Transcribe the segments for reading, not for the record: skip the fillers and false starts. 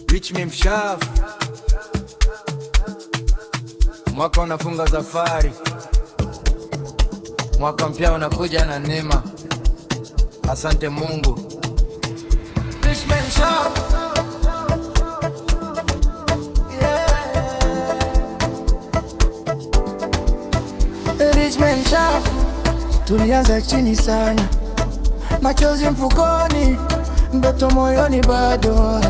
Rich mi mshafu, mwaka unafunga safari, mwaka mpya unakuja na neema. Asante Mungu. Rich mi mshafu, Rich mi mshafu. Tulianza chini sana, machozi mfukoni, ndoto moyoni bado.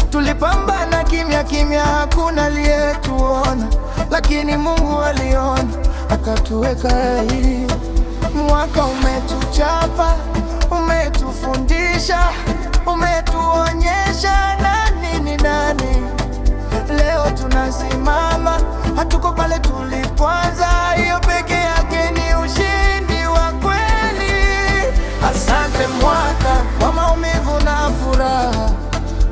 Tulipambana kimya kimya, hakuna aliyetuona, lakini Mungu aliona, akatuweka hai. Mwaka umetuchapa, umetufundisha, umetuonyesha nani ni nani. Leo tunasimama, hatuko pale tulipoanza. Hiyo peke yake ni ushindi wa kweli. Asante mwaka kwa maumivu na furaha,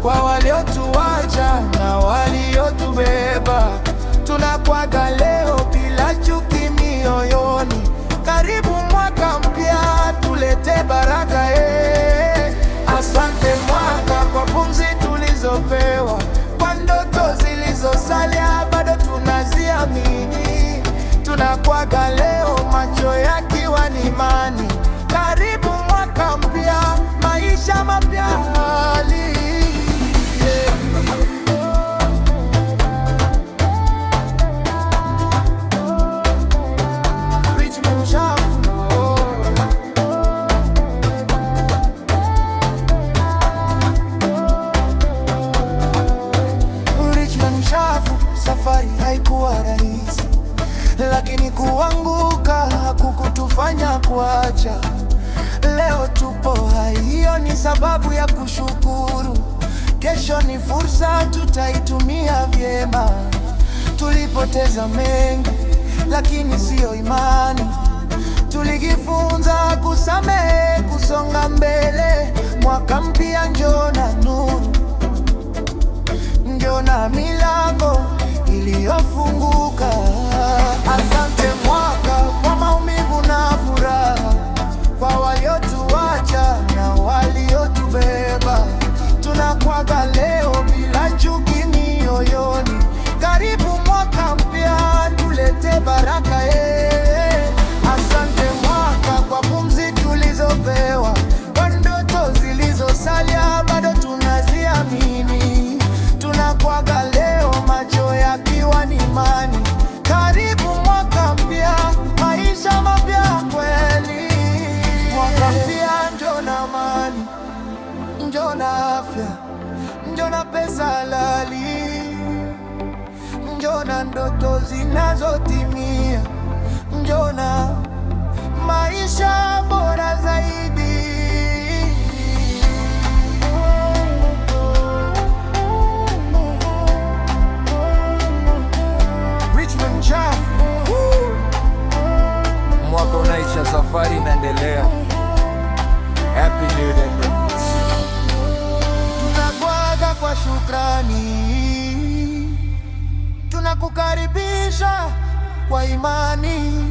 kwa waliotuacha na waliotubeba. Tunakuaga leo bila chuki mioyoni. Karibu mwaka mpya, tulete baraka Asante mwaka kwa pumzi tulizopewa, kwa ndoto zilizosalia bado tunaziamini. Tunakuaga leo macho yakiwa ni imani. Karibu mwaka mpya, maisha mapya hali. Safari haikuwa rahisi, lakini kuanguka hakukutufanya kuacha. Leo tupo hai, hiyo ni sababu ya kushukuru. Kesho ni fursa, tutaitumia vyema. Tulipoteza mengi, lakini siyo imani. Tulijifunza kusamehe, kusonga mbele. Mwaka mpya njoo na nuru, njoo na milango iliyofunguka. Asante mwaka kwa maumivu na furaha, kwa waliotuacha na waliotubeba. Tunakuaga leo bila chuki mioyoni. Karibu mwaka mpya, tulete baraka Asante mwaka kwa pumzi tulizopewa, kwa ndoto zilizosalia bado tunaziamini. Tunakuaga leo macho yakiwa ni imani. Karibu mwaka mpya, maisha mapya kweli. Mwaka mpya njoo na amani, njoo na afya, njoo na pesa halali, njoo na ndoto zinazotimia, njoo na maisha bora zaidi. mwaka unaisha, safari inaendelea. Happy New Year. Tunakuaga kwa shukrani, tunakukaribisha kwa imani.